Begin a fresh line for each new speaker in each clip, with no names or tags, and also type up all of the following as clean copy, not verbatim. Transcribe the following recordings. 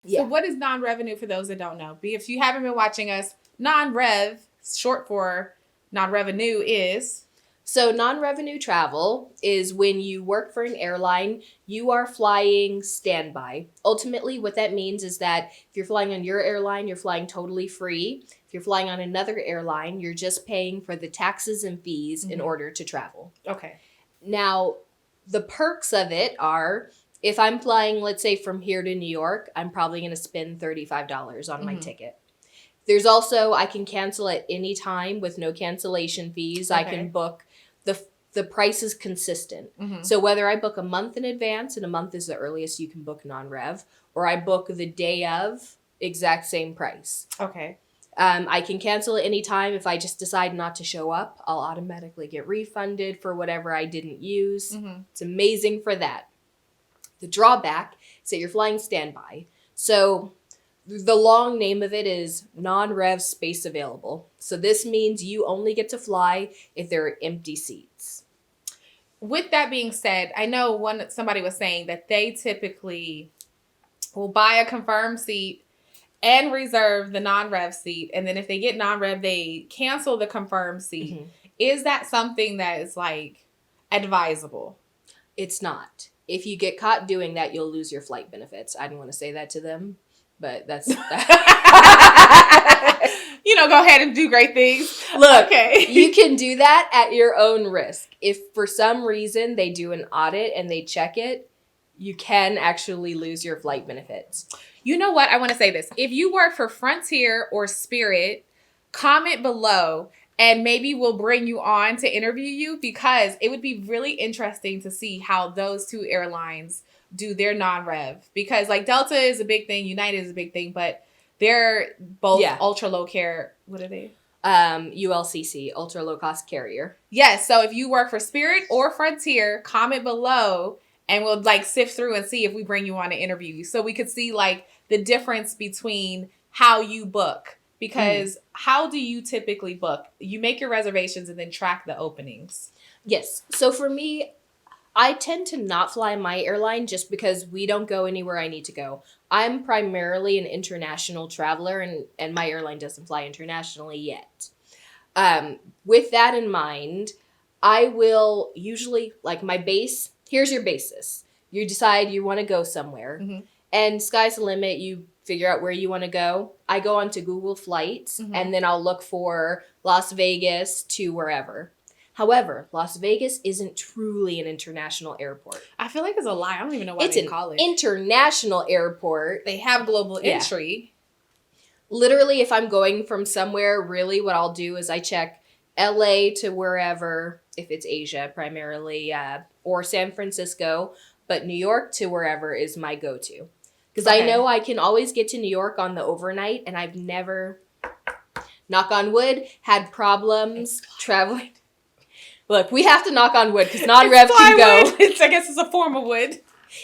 So what is non-revenue for those that don't know? If you haven't been watching us, non-rev, short for non-revenue, is...
So non-revenue travel is when you work for an airline, you are flying standby. Ultimately, what that means is that if you're flying on your airline, you're flying totally free. If you're flying on another airline, you're just paying for the taxes and fees in order to travel.
Okay.
Now, the perks of it are, if I'm flying, let's say, from here to New York, I'm probably going to spend $35 on my ticket. There's also, I can cancel at any time with no cancellation fees.
Okay.
I can book, the price is consistent. So whether I book a month in advance, and a month is the earliest you can book non-rev, or I book the day of, exact same price.
Okay.
I can cancel at any time. If I just decide not to show up, I'll automatically get refunded for whatever I didn't use. It's amazing for that. The drawback is that you're flying standby. So the long name of it is non-rev space available. So this means you only get to fly if there are empty seats.
With that being said, I know somebody was saying that they typically will buy a confirmed seat and reserve the non-rev seat. And then if they get non-rev, they cancel the confirmed seat. Is that something that is like advisable?
It's not. If you get caught doing that, you'll lose your flight benefits. I didn't want to say that to them, but that's
go ahead and do great things.
Look,
okay.
You can do that at your own risk. If for some reason they do an audit and they check it, you can actually lose your flight benefits.
You know what? I want to say this. If you work for Frontier or Spirit, comment below and maybe we'll bring you on to interview you, because it would be really interesting to see how those two airlines do their non-rev. Because like Delta is a big thing, United is a big thing, but they're both ultra low care. What are they?
ULCC, ultra low cost carrier.
Yes. So if you work for Spirit or Frontier, comment below and we'll like sift through and see if we bring you on to interview you. So we could see like the difference between how you book. Because how do you typically book? You make your reservations and then track the openings.
Yes. So for me, I tend to not fly my airline just because we don't go anywhere I need to go. I'm primarily an international traveler, and my airline doesn't fly internationally yet. With that in mind, I will usually, like my base, here's your basis. You decide you want to go somewhere, and sky's the limit. You figure out where you want to go. I go onto Google Flights, and then I'll look for Las Vegas to wherever. However, Las Vegas isn't truly an international airport.
I feel like it's a lie. I don't even know why they call it.
It's an international airport.
They have global entry.
Literally, if I'm going from somewhere, really what I'll do is I check LA to wherever, if it's Asia primarily, or San Francisco, but New York to wherever is my go-to. Because I know I can always get to New York on the overnight, and I've never, knock on wood, had problems traveling. Look, we have to knock on wood because non-rev can go.
I guess it's a form of wood.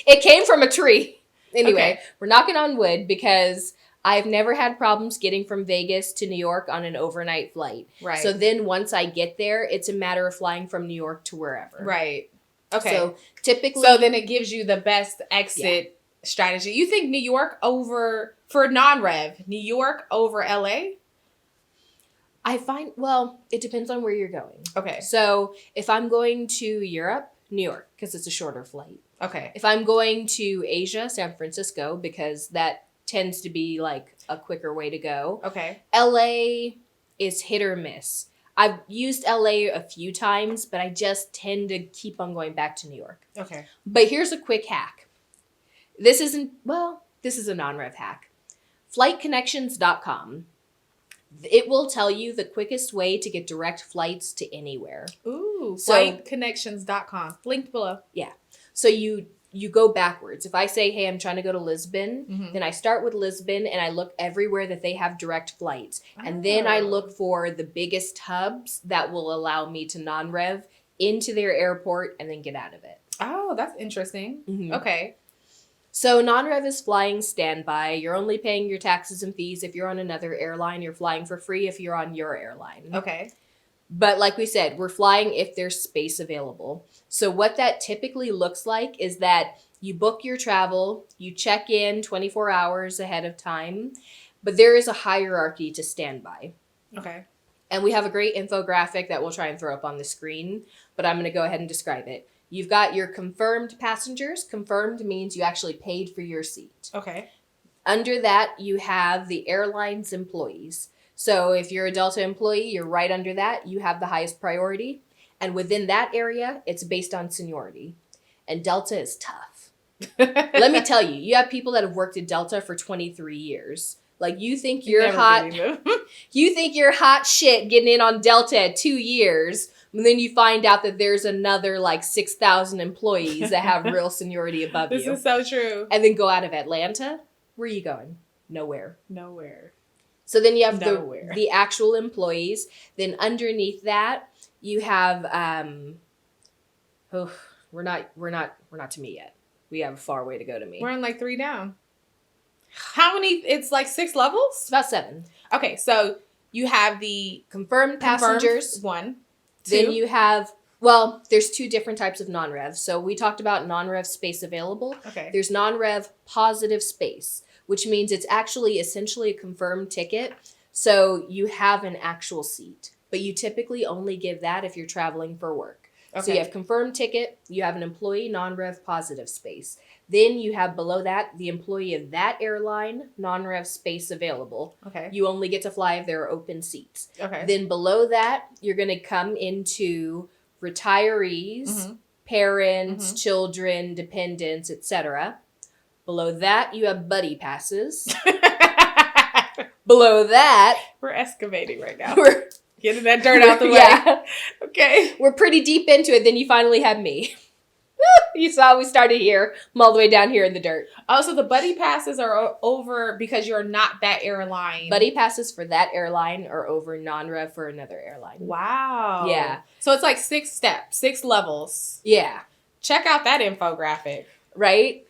It came from a tree. Anyway, we're knocking on wood because I've never had problems getting from Vegas to New York on an overnight flight.
Right.
So then once I get there, it's a matter of flying from New York to wherever.
Right. Okay.
So typically...
So then it gives you the best exit strategy. You think New York over, for non-rev, New York over LA?
I find, well, it depends on where you're going.
Okay.
So if I'm going to Europe, New York, because it's a shorter flight.
Okay.
If I'm going to Asia, San Francisco, because that tends to be like a quicker way to go.
Okay.
LA is hit or miss. I've used LA a few times, but I just tend to keep on going back to New York.
Okay.
But here's a quick hack. This is a non-rev hack. Flightconnections.com. It will tell you the quickest way to get direct flights to anywhere.
Ooh,
so,
flightconnections.com. Linked below.
Yeah. So you go backwards. If I say, hey, I'm trying to go to Lisbon, then I start with Lisbon and I look everywhere that they have direct flights. And then I look for the biggest hubs that will allow me to non-rev into their airport and then get out of it.
Oh, that's interesting. Okay.
So non-rev is flying standby. You're only paying your taxes and fees. If you're on another airline, you're flying for free if you're on your airline.
Okay.
But like we said, we're flying if there's space available. So what that typically looks like is that You book your travel, you check in 24 hours ahead of time, but there is a hierarchy to standby.
Okay.
And we have a great infographic that we'll try and throw up on the screen, but I'm going to go ahead and describe it. You've got your confirmed passengers. Confirmed means you actually paid for your seat.
Okay.
Under that, you have the airline's employees. So if you're a Delta employee, you're right under that. You have the highest priority. And within that area, it's based on seniority. And Delta is tough. Let me tell you, you have people that have worked at Delta for 23 years. Like, you think you're hot. You think you're hot shit getting in on Delta at 2 years. And then you find out that there's another like 6,000 employees that have real seniority above you.
This is so true.
And then go out of Atlanta. Where are you going? Nowhere. So then you have the actual employees. Then underneath that, you have we're not to me yet. We have a far way to go to me.
We're in like 3 down. How many? It's like 6 levels?
It's about 7.
Okay, so you have the
confirmed passengers.
1. 2.
Then you have, there's 2 different types of non-rev. So we talked about non-rev space available.
Okay.
There's non-rev positive space, which means it's actually essentially a confirmed ticket. So you have an actual seat, but you typically only give that if you're traveling for work. Okay. So you have confirmed ticket, you have an employee non-rev positive space. Then you have below that the employee of that airline non-rev space available.
Okay.
You only get to fly if there are open seats.
Okay.
Then below that, you're going to come into retirees, parents, children, dependents, etc. Below that, you have buddy passes. Below that,
we're excavating right now.
We're
getting that dirt out the way.
Yeah.
Okay.
We're pretty deep into it. Then you finally have me. You saw we started here. I'm all the way down here in the dirt.
Oh, so the buddy passes are over because you're not that airline.
Buddy passes for that airline are over non-rev for another airline.
Wow.
Yeah.
So it's like 6 steps, 6 levels.
Yeah.
Check out that infographic.
Right?